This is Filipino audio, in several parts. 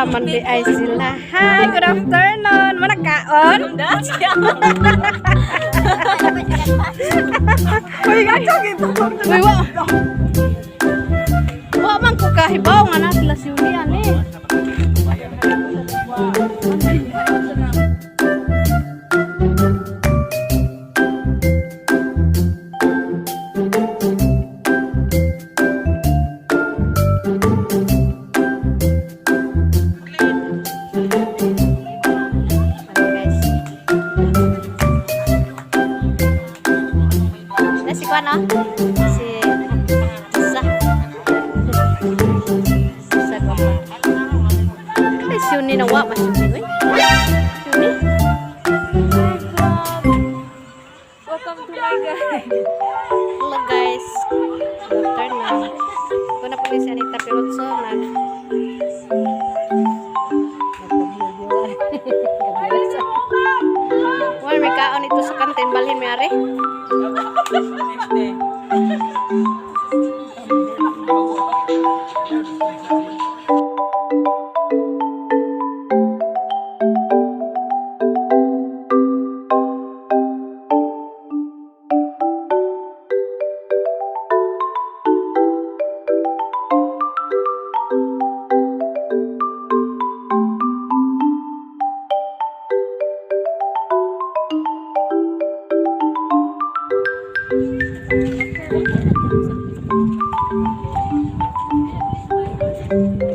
naman di ay sila. Hi, good afternoon. Mana kaon? Uy, gacho gitu. Uy, wa man ko kahibaw nga na sila si Julian eh. Ano? Si Sa ko. Kaya si Yuni na wa, mas Yuni. Yuni? Welcome to my guys. Hello guys. Good afternoon. Ito na po si Anita Pilotso. Wala may kaon ito sa kantin. Balhin may ari.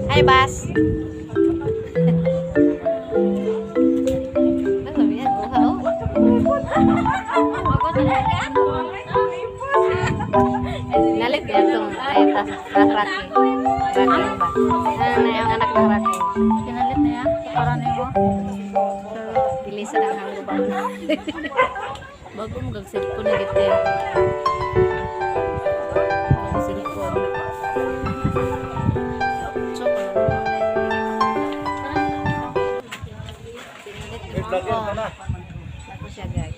Hai Bas. Nalit ya tuh ayat raki. Raki ba? Nah, yang anak raki. Pinalit na yan. Parang nyo. Bilisan ang hanggo ba? Bago mo gag-cellphone na gito yan. Cellphone. Ako siya guys.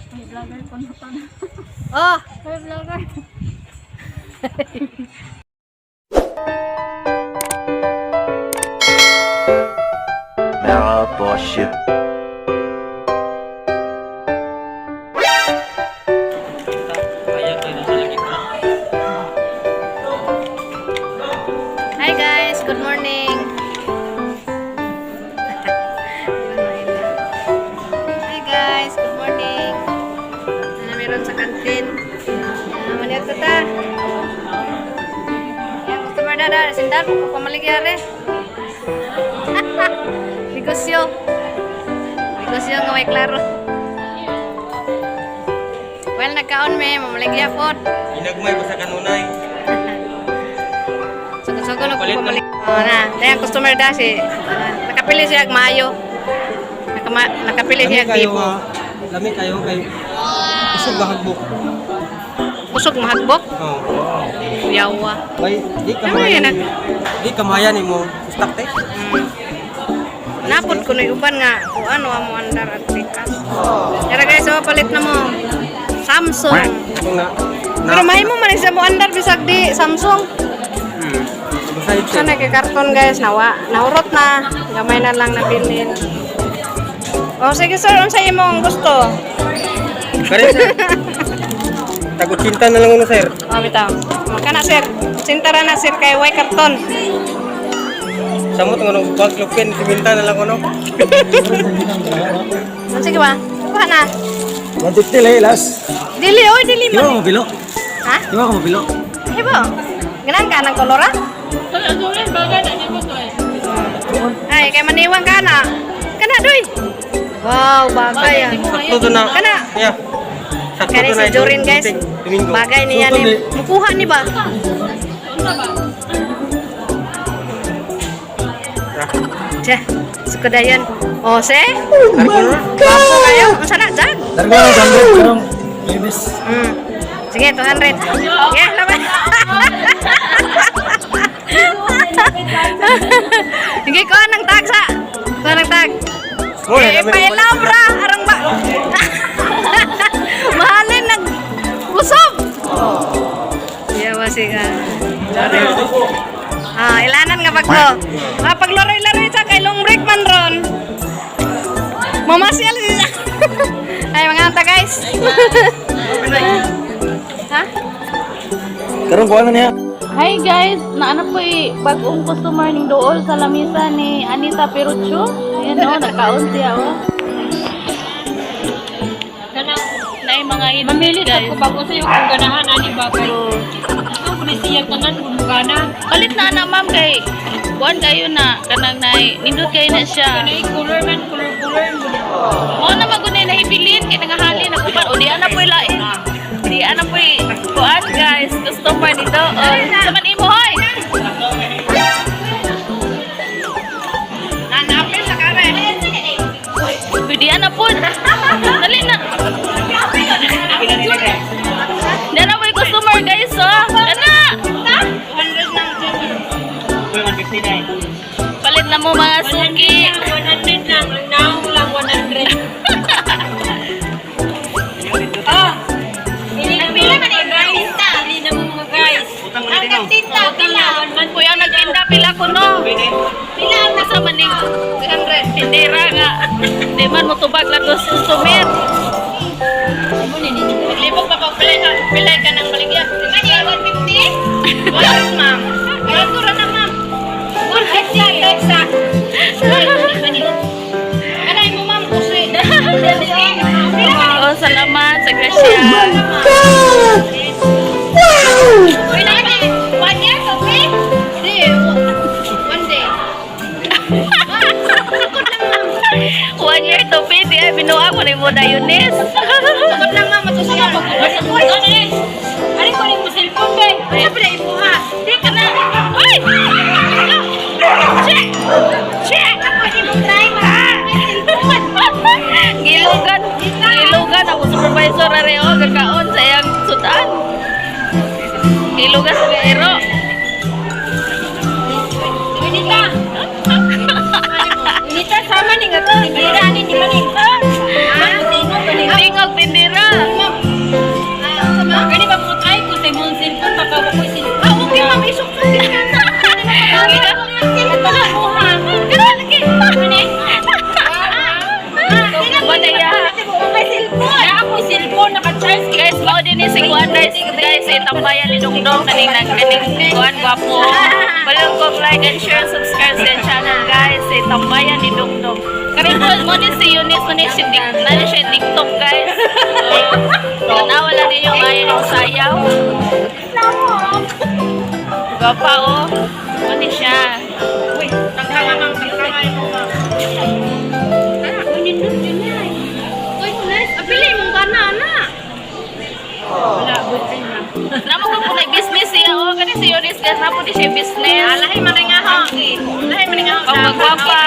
Ay, vlogger po na to. Oh! Ay, vlogger. Bullshit. Hi guys, good morning. Hi guys, good morning. Meron sa kantin. Maniat ta. Yang customer dada, sindal ko pamaligyare. Negosyo. Negosyo nga may klaro. Well, nagkaon me, mamaligya po. Inagmay ko sa kanunay. Sugo na po pamalik. Oh, na. Dahil customer da si nakapili siya ag maayo. Nakapili siya ag bibo. Lami kayo kay usog mahagbok. Usog mahagbok? Oh. Yawa. Bay, di Ano yan, kamayan. Di kamayan nimo. Stock te. Napod ko na uban nga kung ano amo andar at pikas. Kaya guys, so palit na mo Samsung. Pero may mo man sa mo andar bisag di Samsung. Sana kay karton guys, nahurot na. Gamay na lang nabilin. Oh, sige sir, unsa imong gusto? Kare sir. Tagot cinta na lang uno sir. Oh, bitaw. Makana sir. Sintara na sir kay way karton. Samot ngono bag lupin siminta na lang uno. Sige ba? Kuha na. Budget nila ilas. Dili, oy, dili Di ba man. mabilo? Ha? Di ba mabilo? Ibo. Ganang ka ng kolora? Ay, kay maniwang ka na. Kana, doy. Wow, bagay ah. Sakto to na. Kana. Yeah. Sakto Kaya to si na. Jorin guys. Domingo. Bagay niya ni. Mukuha ni ba? Tiyah, suka dayan. O, se? Bapo kayo. Ang sana, dyan. Darga na gamit karong Ibis. Sige, 200. Yeah, laban. Sige, ko anang tag sa. Ko anang tag. Pailaw bra, arang ba. Mahalin nag usap. Iya masih kan. Ah, ilanan nga bago. Kapag laroy-laroy sa kay long break man ron. Mamasyal siya. Ay, mga anta guys. Ha? Karong kuha na niya. Hi guys, naana po bagong customer ning dool sa lamisa ni Anita Perucho. Ayan o, nagkaon siya o. Nay mga init Mamili sa guys. ko bago sa'yo kung ganahan ani bagay. Ang pulisiyang tanan gumugana. Palit na na ma'am kay buwan kayo na kanang nay nindot kayo na siya. Kanay color man, color mo. Mo na magunay na hibilin kay nangahalin ako pa o di ana po lain. Di ana po kuan guys, customer ni dool. Sa man imo hoy. Nanapin sa kare. Pwede ana po. Dali na. Dala mo yung customer guys oh. Kana. 200 nang Palit na mo mga suki. 100 lang, ang naong lang 100. Ah! Pila man eh, guys. Pili na mo mga guys. Ang katinta, pila. Kuya nagtinda pila ko no. Pila ang nasa maning 300 tindera nga. Di man mo tubag lang dos customer. Libog pa pag pilay ka ng baligya. Di ba niya 150? Wala rin ma'am. Wala ko rin na ma'am. 150 pesa. Kanay mo ma'am kasi. Oh, salamat sa grasya. Uy, nani, 1 year okay? Hindi, 1 day. 1 year to pay, di ay binuha ko ni mo na Yunis. Sagot lang ma'am, matusin nga pag Ari ko rin mo cellphone be. Ano pala ipuha? Di ka na. Uy! Check! Check! Ako, hindi mo try Gilugan. Gilugan ako supervisor areo gagkaon sa iyang sudan. Gilugan sa ero. Unita. Unita sama ni nga tindira ni di maning. Tingog tindira. Gani ba mo try ko sa mong cellphone baka mo cellphone. Ah, okay ma'am, isok-sok ka na. Guys, mau din si Kuan guys, tambayan ni Dongdong kanina kaning Kuan gwapo. Palong ko like and share, subscribe sa channel guys, tambayan ni Dongdong. Karon mo din si Eunice mo ni siya TikTok guys. Nawala din yung ayon ng sayaw. Gwapa oh. Ano siya? Uy, tangkangan mo ma'am. Uy, nindot din yan. Uy, nice. Apili mong banana. Wala, butin na. Namo ko po na business siya oh. Kani si Eunice guys, napo di siya business. Alahi maringaho. Alahi maringaho. Pagwapa.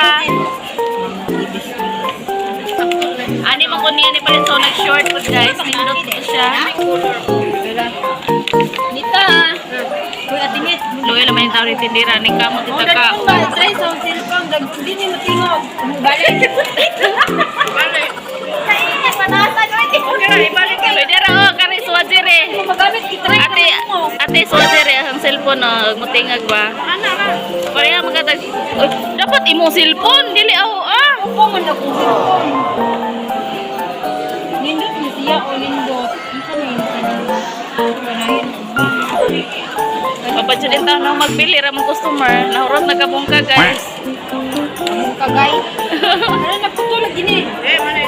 Ani man ko niya ni palit so nag-short po guys. Nindot ko siya. Nita. Kuy atinit. Luwi naman yung tao rin tindira. Ning kamot ita ka. Try sa cellphone dag di ni matingog. Balik. Balik. Pwede ra oh. Kani suwazire. Magamit i-try Ate suwazire. Ang cellphone no. Mutingag ba? Ana ra. Pareha magkatag. Dapat imong cellphone. Dili ako ah. Upo man ako cellphone. Nindot ni siya o nindot. Isa ni ganahin. Papadyan tayo na magbili ra mong customer. Nahurot na kabong ka guys. Kagay. Ano na putulog gini? Eh, mani